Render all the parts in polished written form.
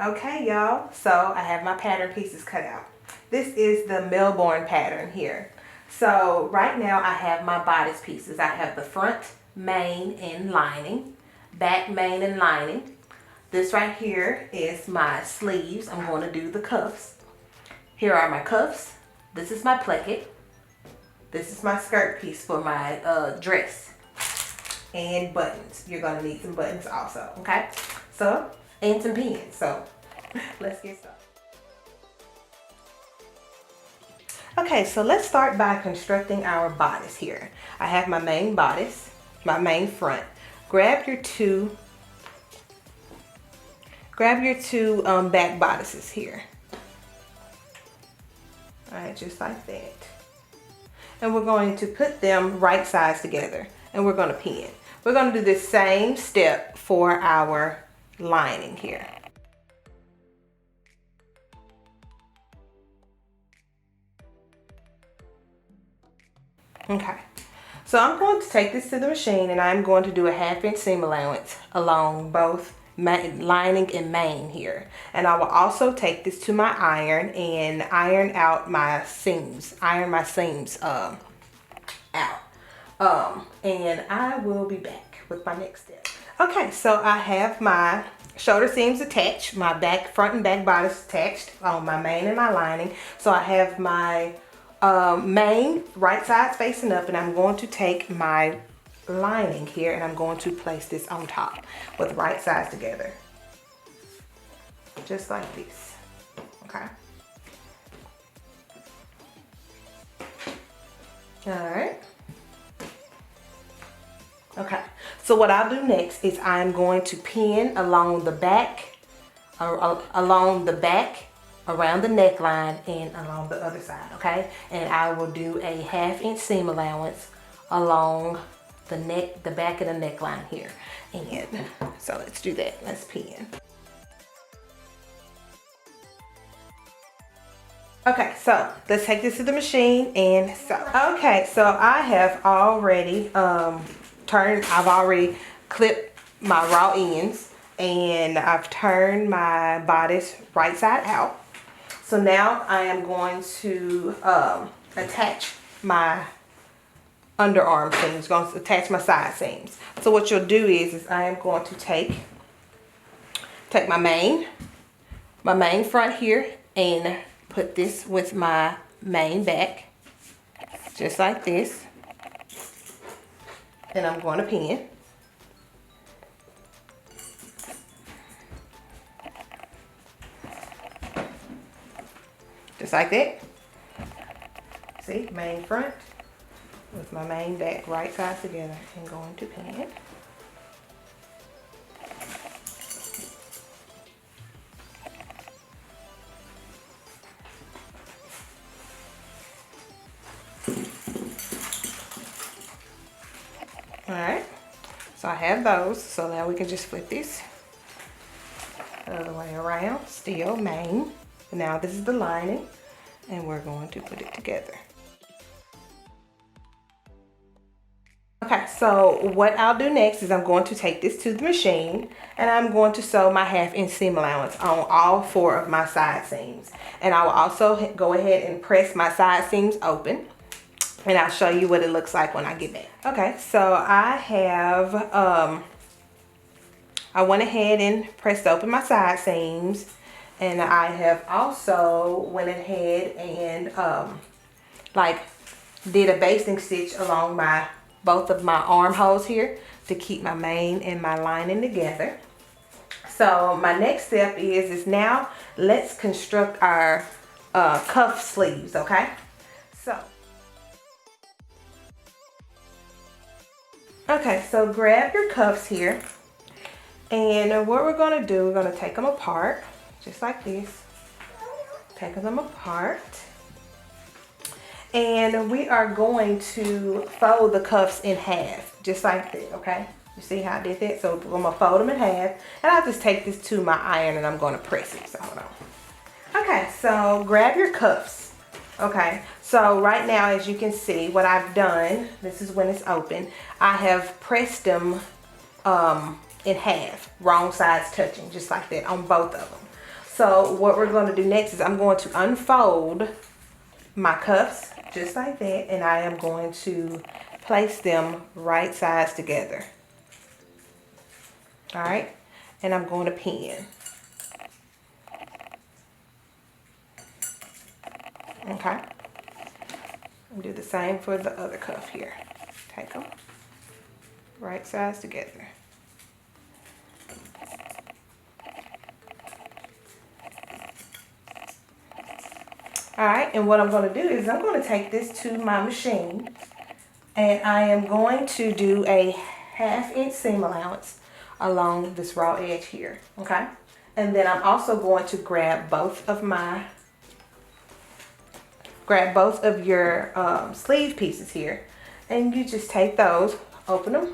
Okay, y'all, so I have my pattern pieces cut out. This is the Melbourne pattern here. So right now I have my bodice pieces. I have the front, main, and lining, back, main, and lining. This right here is my sleeves. I'm going to do the cuffs. Here are my cuffs. This is my placket. This is my skirt piece for my dress. And buttons. You're going to need some buttons also, okay? So, and some pins. So, let's get started. Okay, so let's start by constructing our bodice here. I have my main bodice, my main front. Grab your two back bodices here. All right, just like that. And we're going to put them right sides together and we're going to pin. We're going to do the same step for our lining here. Okay, so I'm going to take this to the machine and I'm going to do a 1/2 inch seam allowance along both lining and main here. And I will also take this to my iron and iron out my seams, out. And I will be back with my next step. Okay, so I have my shoulder seams attached, my front and back bodice attached on my main and my lining. So I have my main right side facing up, and I'm going to take my lining here and I'm going to place this on top with right sides together, just like this. Okay. All right. Okay, so what I'll do next is I'm going to pin along the back, around the neckline and along the other side, okay? And I will do a 1/2 inch seam allowance along the back of the neckline here. And so let's do that. Let's pin. Okay, so let's take this to the machine and sew. Okay, so I have already I've already clipped my raw ends and I've turned my bodice right side out. So now I am going to attach my underarm seams, going to attach my side seams. So what you'll do is I am going to take my main front here and put this with my main back, just like this. And I'm going to pin. Just like that. See, main front with my main back right sides together and going to pin. Alright, so I have those, so now we can just flip this the other way around, still main. Now this is the lining, and we're going to put it together. Okay, so what I'll do next is I'm going to take this to the machine, and I'm going to sew my 1/2 inch seam allowance on all 4 of my side seams. And I will also go ahead and press my side seams open. And I'll show you what it looks like when I get back. Okay, so I have, I went ahead and pressed open my side seams. And I have also went ahead and did a basting stitch along both of my armholes here to keep my main and my lining together. So my next step is now let's construct our cuff sleeves, okay? Okay, so grab your cuffs here, and what we're going to do, we're going to take them apart, just like this. Take them apart, and we are going to fold the cuffs in half, just like that, okay? You see how I did that? So I'm going to fold them in half, and I'll just take this to my iron, and I'm going to press it, so hold on. Okay, so grab your cuffs. Okay, so right now, as you can see, what I've done, this is when it's open, I have pressed them in half, wrong sides touching, just like that on both of them. So what we're going to do next is I'm going to unfold my cuffs just like that, and I am going to place them right sides together. All right, and I'm going to pin. Okay, and do the same for the other cuff here. Take them right sides together. All right, and what I'm going to do is I'm going to take this to my machine, and I am going to do a 1/2 inch seam allowance along this raw edge here, okay? And then I'm also going to grab both of your sleeve pieces here, and you just take those, open them,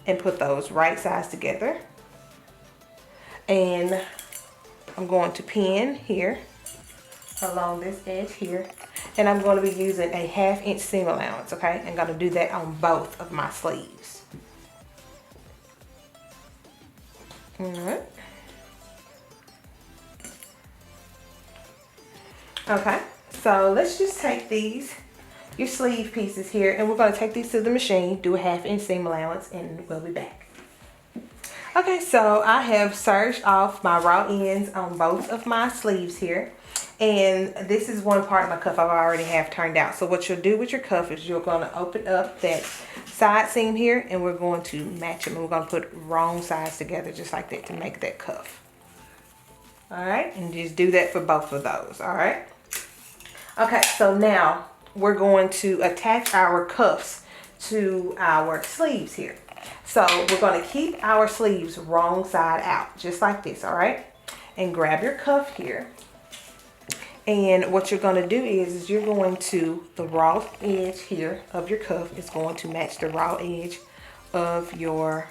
and put those right sides together. And I'm going to pin here along this edge here, and I'm going to be using a 1/2 inch seam allowance, okay? I'm going to do that on both of my sleeves. All right. Okay, so let's just take your sleeve pieces here, and we're going to take these to the machine, do a 1/2 inch seam allowance, and we'll be back. Okay, so I have serged off my raw ends on both of my sleeves here. And this is one part of my cuff I already have turned out. So what you'll do with your cuff is you're going to open up that side seam here, and we're going to match them. And we're going to put wrong sides together just like that to make that cuff. All right, and just do that for both of those, all right? Okay, so now we're going to attach our cuffs to our sleeves here. So we're going to keep our sleeves wrong side out, just like this, all right? And grab your cuff here. And what you're going to do is you're going to, the raw edge here of your cuff is going to match the raw edge of your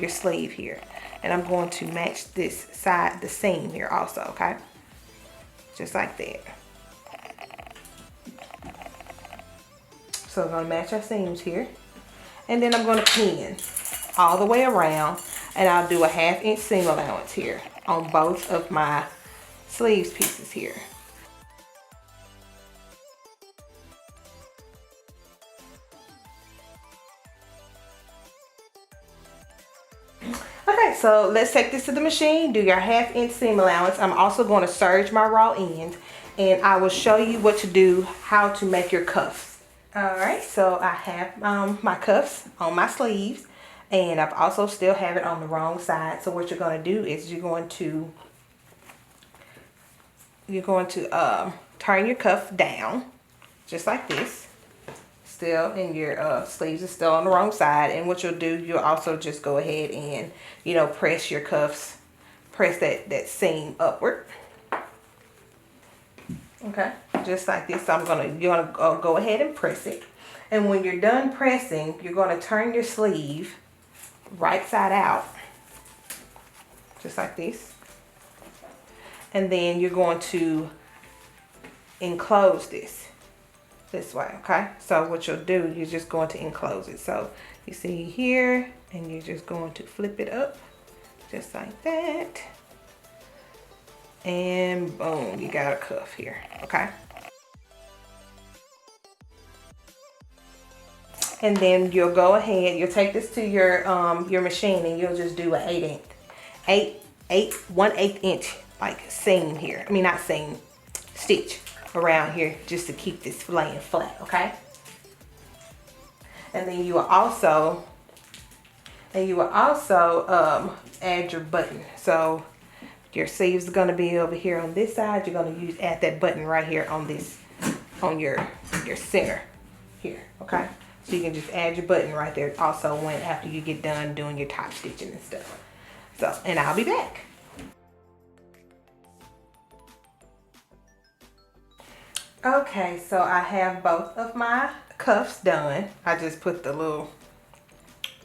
sleeve here. And I'm going to match this side, the seam here also, okay? Just like that. So I'm going to match our seams here. And then I'm going to pin all the way around, and I'll do a 1/2 inch seam allowance here on both of my sleeves pieces here. Okay, so let's take this to the machine, do your 1/2 inch seam allowance. I'm also going to serge my raw ends, and I will show you what to do, how to make your cuffs. All right, so I have my cuffs on my sleeves, and I've also still have it on the wrong side. So what you're going to do is you're going to turn your cuff down just like this. Still, and your sleeves are still on the wrong side. And what you'll do, you'll also just go ahead and, you know, press your cuffs, press that seam upward. Okay, just like this. So you're gonna go ahead and press it. And when you're done pressing, you're gonna turn your sleeve right side out, just like this. And then you're going to enclose this way, okay? So what you'll do, you're just going to enclose it. So you see here, and you're just going to flip it up, just like that. And boom, you got a cuff here, okay? And then you'll go ahead, you'll take this to your machine, and you'll just do an 1/8 inch like seam here. I mean, not seam, stitch around here just to keep this laying flat, okay? And then you will also add your button. So your sleeves are going to be over here on this side. You're going to add that button right here on your center here, okay? So you can just add your button right there also after you get done doing your top stitching and stuff. So, and I'll be back. Okay, so I have both of my cuffs done. I just put the little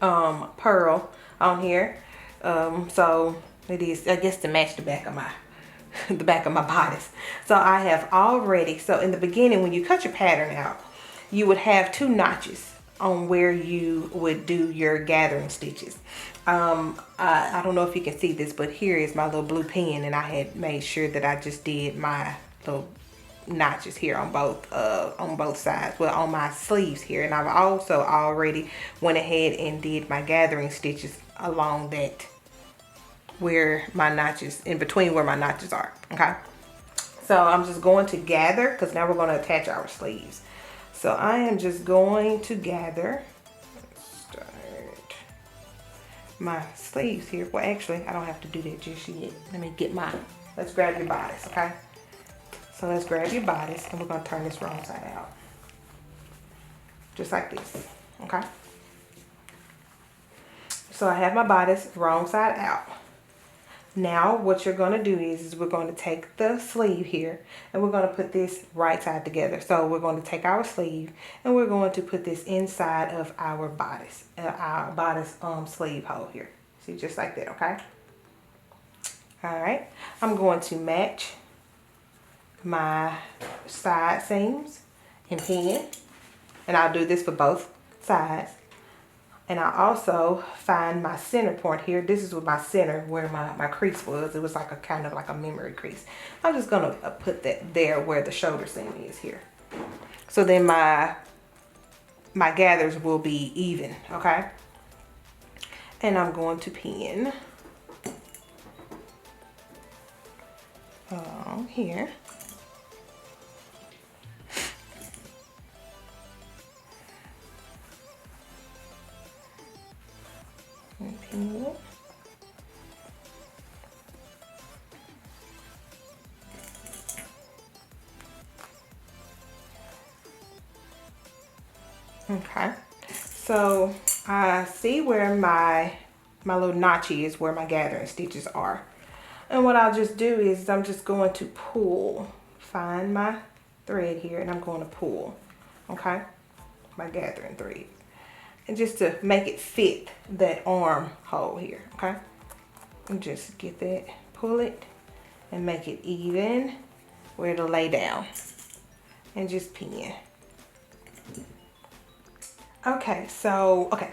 pearl on here. So it is, I guess, to match the back of my bodice. So I have already, so in the beginning when you cut your pattern out, you would have 2 notches on where you would do your gathering stitches. I don't know if you can see this, but here is my little blue pen, and I had made sure that I just did my little notches here on both sides, well, on my sleeves here. And I've also already went ahead and did my gathering stitches along that, where my notches, in between where my notches are. Okay, so I'm just going to gather, because now we're going to attach our sleeves. So I am just going to gather, start my sleeves here. Well, actually, I don't have to do that just yet. Let me get my, let's grab your bodice, okay? So let's grab your bodice, and we're going to turn this wrong side out. Just like this, okay? So I have my bodice wrong side out. Now what you're going to do is we're going to take the sleeve here, and we're going to put this right side together. So we're going to take our sleeve, and we're going to put this inside of our bodice sleeve hole here. See, just like that, okay? All right, I'm going to match my side seams and pin, and I'll do this for both sides. And I also find my center point here. This is with my center where my crease was. It was like a kind of like a memory crease. I'm just gonna put that there where the shoulder seam is here. So then my gathers will be even, okay? And I'm going to pin here. And pin it. Okay, so I see where my little notch is, where my gathering stitches are. And what I'll just do is I'm just going to pull, find my thread here, and I'm going to pull, okay, my gathering thread. And just to make it fit that arm hole here, okay? And just get that, pull it, and make it even where it'll lay down. And just pin. Okay, so, okay.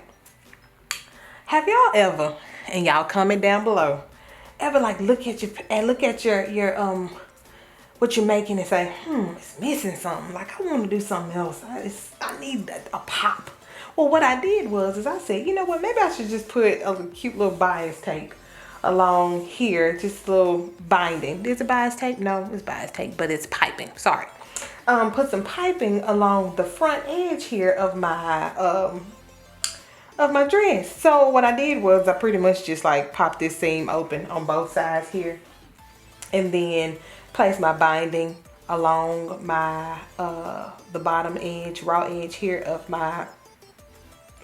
Have y'all ever, and y'all comment down below, ever like look at your what you're making and say, it's missing something. Like, I want to do something else. I need a pop. Well, what I did was I said, you know what, maybe I should just put a cute little bias tape along here, just a little binding. Is it bias tape? No, it's bias tape, but it's piping. Sorry. Put some piping along the front edge here of my dress. So what I did was I pretty much just like popped this seam open on both sides here, and then place my binding along my the bottom edge, raw edge here of my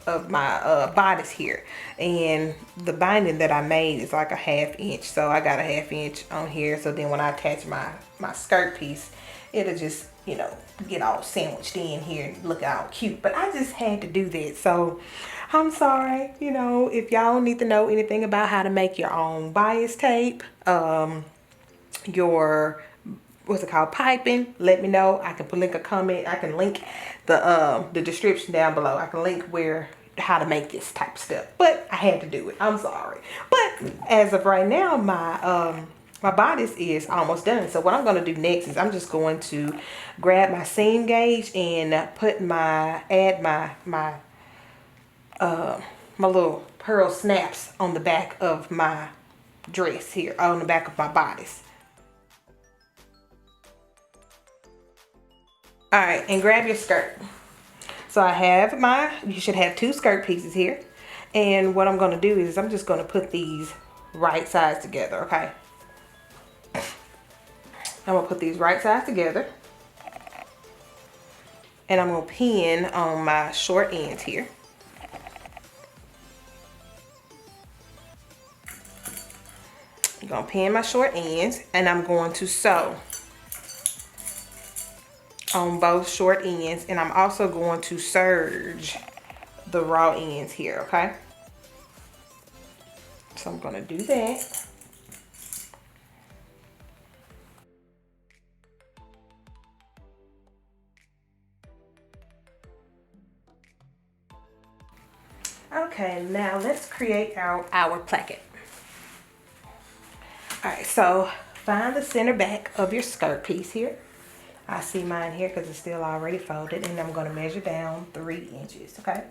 bodice here. And the binding that I made is like a 1/2 inch, so I got a 1/2 inch on here. So then when I attach my skirt piece, it'll just, you know, get all sandwiched in here and look all cute. But I just had to do that. So I'm sorry, you know, if y'all need to know anything about how to make your own bias tape, your what's it called, piping, let me know. I can link a comment. I can link the description down below. I can link how to make this type of stuff. But I had to do it. I'm sorry. But as of right now, my bodice is almost done. So what I'm going to do next is I'm just going to grab my seam gauge and add my little pearl snaps on the back of my dress here, on the back of my bodice. All right, and grab your skirt. So I have you should have 2 skirt pieces here. And what I'm gonna do is I'm just gonna put these right sides together, okay? I'm gonna put these right sides together. And I'm gonna pin on my short ends here. I'm gonna pin my short ends, and I'm going to sew on both short ends, and I'm also going to serge the raw ends here, okay? So I'm gonna do that. Okay, now let's create our placket. Alright, so find the center back of your skirt piece here. I see mine here because it's still already folded, and I'm going to measure down 3 inches, okay?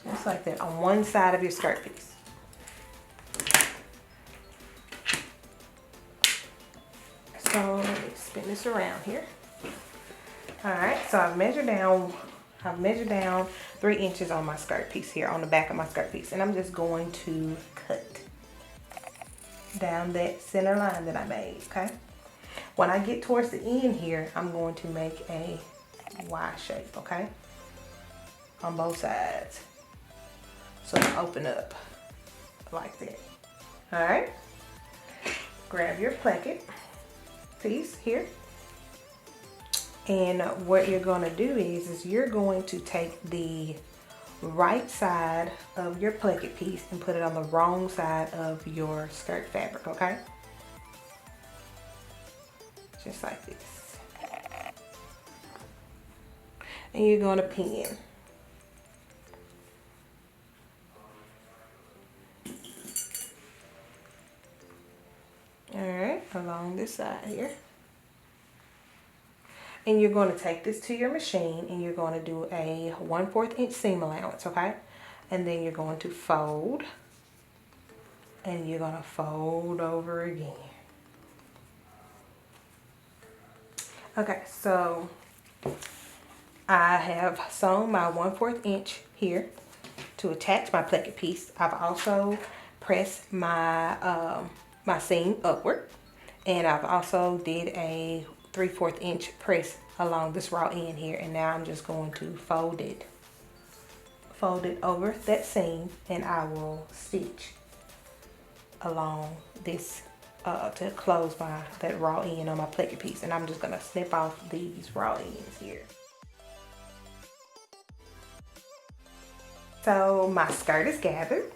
Just like that on one side of your skirt piece. So let me spin this around here. Alright, so I've measured down 3 inches on my skirt piece here, on the back of my skirt piece. And I'm just going to cut down that center line that I made, okay? When I get towards the end here, I'm going to make a Y shape, okay? On both sides. So I open up like that. Alright. Grab your placket piece here. And what you're going to do is you're going to take the right side of your placket piece and put it on the wrong side of your skirt fabric, okay? Just like this. And you're going to pin. Alright, along this side here. And you're going to take this to your machine and you're going to do a 1/4 inch seam allowance, okay? And then you're going to fold. And you're going to fold over again. Okay, so I have sewn my 1/4 inch here to attach my placket piece. I've also pressed my my seam upward, and I've also did a 3/4 inch press along this raw end here, and now I'm just going to fold it over that seam, and I will stitch along this to close that raw end on my placket piece. And I'm just going to snip off these raw ends here. So my skirt is gathered.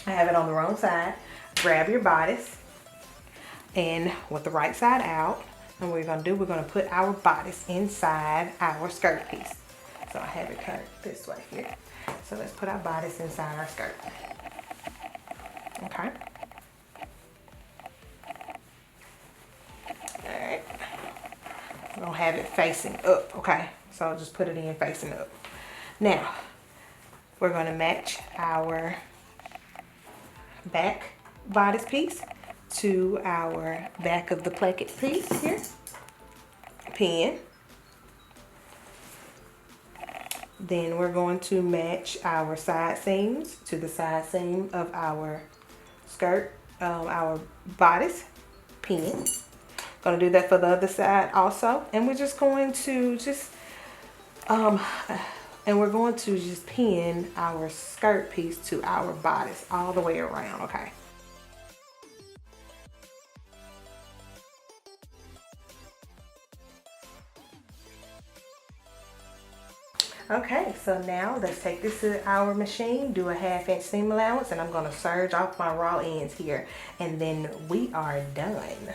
I have it on the wrong side. Grab your bodice and with the right side out. And what we're going to do, we're going to put our bodice inside our skirt piece. So I have it cut this way here. So let's put our bodice inside our skirt. Okay. Alright. We're going to have it facing up, okay? So I'll just put it in facing up. Now, we're going to match our back bodice piece to our back of the placket piece here. Pin. Then we're going to match our side seams to the side seam of our skirt, our bodice. Pin. Going to do that for the other side also, and we're just going to pin our skirt piece to our bodice all the way around, okay? Okay, so now let's take this to our machine, do a 1/2 inch seam allowance, and I'm going to serge off my raw ends here, and then we are done.